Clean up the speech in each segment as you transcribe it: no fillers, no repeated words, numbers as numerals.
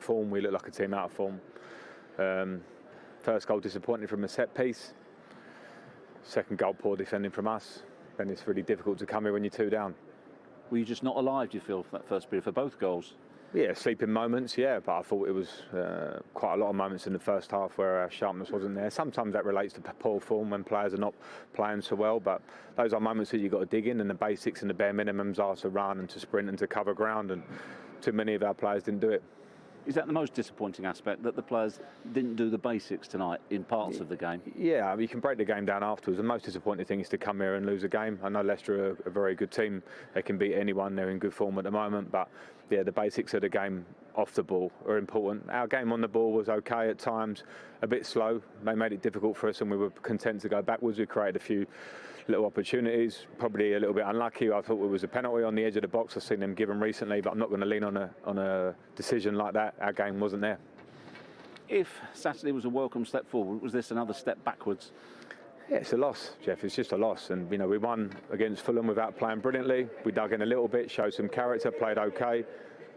form. We look like a team out of form. First goal disappointing from a set piece. Second goal poor defending from us. Then it's really difficult to come here when you're 2 down. Were you just not alive, do you feel, for that first period, for both goals? Yeah, sleeping moments, yeah, but I thought it was quite a lot of moments in the first half where our sharpness wasn't there. Sometimes that relates to poor form when players are not playing so well, but those are moments that you've got to dig in, and the basics and the bare minimums are to run and to sprint and to cover ground, and too many of our players didn't do it. Is that the most disappointing aspect, that the players didn't do the basics tonight in parts of the game? Yeah, I mean, you can break the game down afterwards. The most disappointing thing is to come here and lose a game. I know Leicester are a very good team. They can beat anyone. They're in good form at the moment. But, yeah, the basics of the game off the ball are important. Our game on the ball was okay at times, a bit slow. They made it difficult for us and we were content to go backwards. We created a few little opportunities, probably a little bit unlucky. I thought it was a penalty on the edge of the box. I've seen them given recently, but I'm not going to lean on a decision like that. Our game wasn't there. If Saturday was a welcome step forward, was this another step backwards? Yeah, it's a loss, Jeff. It's just a loss. And, you know, we won against Fulham without playing brilliantly. We dug in a little bit, showed some character, played okay.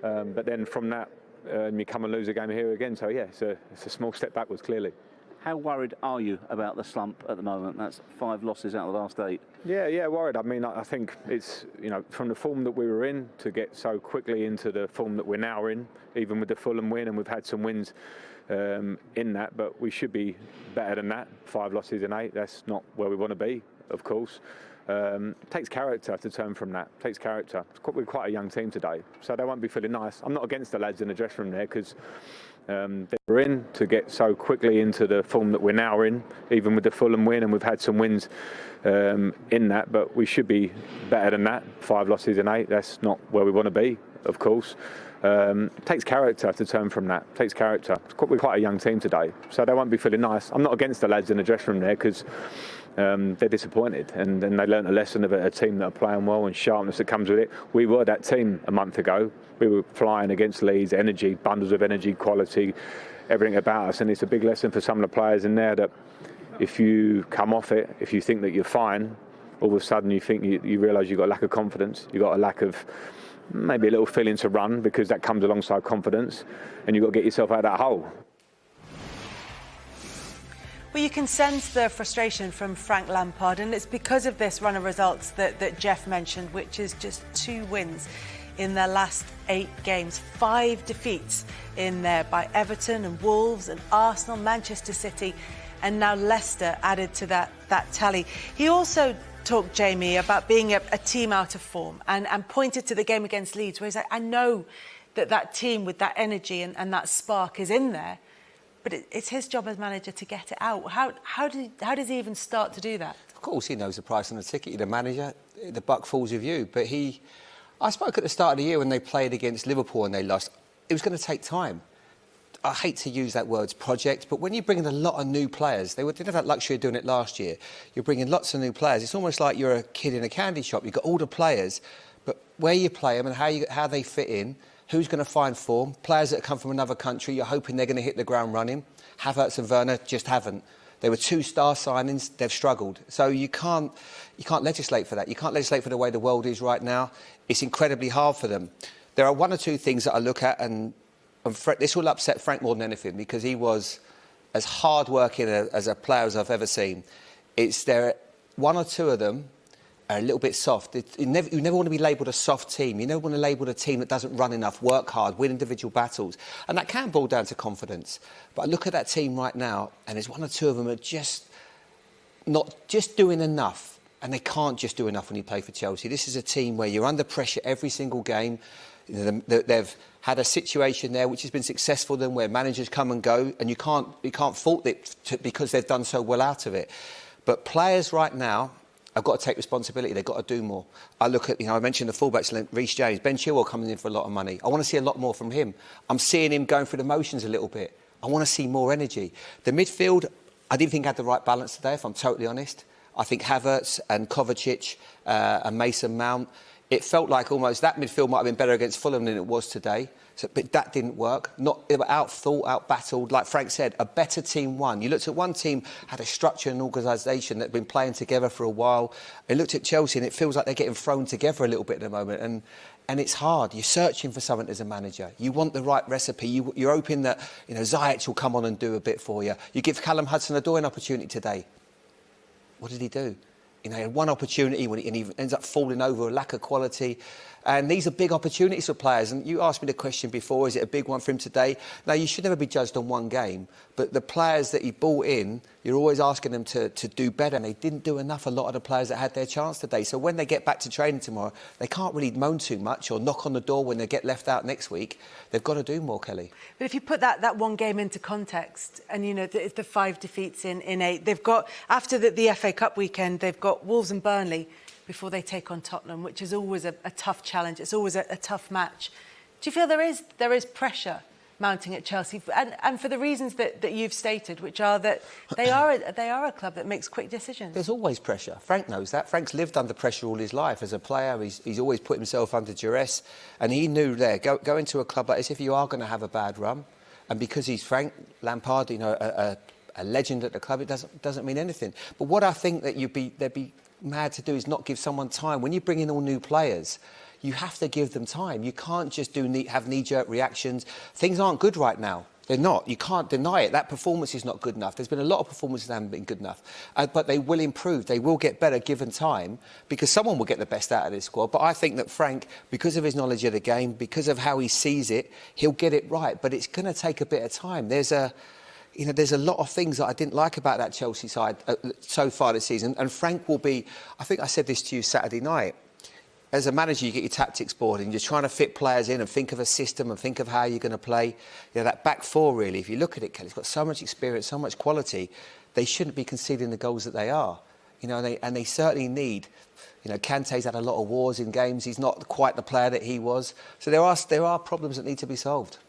But then from that, you come and lose a game here again. So, yeah, it's a small step backwards, clearly. How worried are you about the slump at the moment? That's 5 losses out of the last 8. Yeah, worried. I mean, I think it's, you know, from the form that we were in to get so quickly into the form that we're now in, even with the Fulham win, and we've had some wins in that, but we should be better than that. 5 losses in 8, that's not where we want to be, of course. It takes character to turn from that. It takes character. We're quite a young team today, so they won't be feeling nice. I'm not against the lads in the dressing room there, because they were in to get so quickly into the form that we're now in, even with the Fulham win, and we've had some wins in that, but we should be better than that. 5 losses in 8, that's not where we want to be, of course. It takes character to turn from that. It takes character. We're quite a young team today, so they won't be feeling nice. I'm not against the lads in the dressing room there, because they're disappointed, and they learnt a lesson of a team that are playing well and sharpness that comes with it. We were that team a month ago. We were flying against Leeds, energy, bundles of energy, quality, everything about us, and it's a big lesson for some of the players in there that if you come off it, if you think that you're fine, all of a sudden you think you realise you've got a lack of confidence, you've got a lack of maybe a little feeling to run, because that comes alongside confidence, and you've got to get yourself out of that hole. Well, you can sense the frustration from Frank Lampard, and it's because of this run of results that Jeff mentioned, which is just 2 wins in their last 8 games, 5 defeats in there by Everton and Wolves and Arsenal, Manchester City, and now Leicester added to that tally. He also talked, Jamie, about being a team out of form and pointed to the game against Leeds, where he's like, I know that team with that energy and that spark is in there, but it's his job as manager to get it out. How does he even start to do that? Of course he knows the price on the ticket. You're the manager, the buck falls with you. But I spoke at the start of the year when they played against Liverpool and they lost. It was going to take time. I hate to use that word project, but when you bring in a lot of new players, they didn't have that luxury of doing it last year. You're bringing lots of new players. It's almost like you're a kid in a candy shop. You've got all the players, but where you play them and how they fit in, who's going to find form, players that come from another country, you're hoping they're going to hit the ground running. Havertz and Werner just haven't. They were 2 star signings, they've struggled. So you can't legislate for that. You can't legislate for the way the world is right now. It's incredibly hard for them. There are 1 or 2 things that I look at, and this will upset Frank more than anything, because he was as hard-working as a player as I've ever seen. There are 1 or 2 of them are a little bit soft. You never want to be labelled a soft team. You never want to label a team that doesn't run enough, work hard, win individual battles. And that can boil down to confidence. But I look at that team right now, and there's 1 or 2 of them are just not just doing enough. And they can't just do enough when you play for Chelsea. This is a team where you're under pressure every single game. You know, they've had a situation there which has been successful for them, where managers come and go, and you can't fault it because they've done so well out of it. But players right now have got to take responsibility. They've got to do more. I look at, I mentioned the fullbacks, Reece James, Ben Chilwell coming in for a lot of money. I want to see a lot more from him. I'm seeing him going through the motions a little bit. I want to see more energy. The midfield, I didn't think had the right balance today, if I'm totally honest. I think Havertz and Kovacic and Mason Mount, it felt like almost that midfield might have been better against Fulham than it was today. But that didn't work. They were out-thought, out-battled. Like Frank said, a better team won. You looked at one team, had a structure and organisation that had been playing together for a while. You looked at Chelsea and it feels like they're getting thrown together a little bit at the moment. And And it's hard. You're searching for something as a manager. You want the right recipe. You're hoping that Ziyech will come on and do a bit for you. You give Callum Hudson-Odoi an opportunity today. What did he do? He had one opportunity and he ends up falling over a lack of quality. And these are big opportunities for players. And you asked me the question before, is it a big one for him today? Now, you should never be judged on one game. But the players that he brought in, you're always asking them to do better. And they didn't do enough, a lot of the players that had their chance today. So when they get back to training tomorrow, they can't really moan too much or knock on the door when they get left out next week. They've got to do more, Kelly. But if you put that one game into context, and the 5 defeats in 8, they've got, after the FA Cup weekend, they've got Wolves and Burnley before they take on Tottenham, which is always a tough challenge. It's always a tough match. Do you feel there is pressure mounting at Chelsea, and for the reasons that you've stated, which are that they are a club that makes quick decisions? There's always pressure. Frank knows that. Frank's lived under pressure all his life as a player. He's always put himself under duress, and he knew go into a club like this, if you are going to have a bad run, and because he's Frank Lampard, a legend at the club, it doesn't mean anything. But what I think that they'd be mad to do is not give someone time. When you bring in all new players, you have to give them time. You can't just have knee-jerk reactions. Things aren't good right now. They're not. You can't deny it. That performance is not good enough. There's been a lot of performances that haven't been good enough. But they will improve. They will get better given time, because someone will get the best out of this squad. But I think that Frank, because of his knowledge of the game, because of how he sees it, he'll get it right. But it's going to take a bit of time. There's a lot of things that I didn't like about that Chelsea side so far this season. And Frank will be... I think I said this to you Saturday night. As a manager, you get your tactics board and you're trying to fit players in and think of a system and think of how you're going to play. That back four, really, if you look at it, Kelly's got so much experience, so much quality. They shouldn't be conceding the goals that they are. And they certainly need... Kante's had a lot of wars in games. He's not quite the player that he was. So there are problems that need to be solved.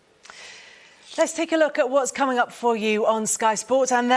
Let's take a look at what's coming up for you on Sky Sports, and then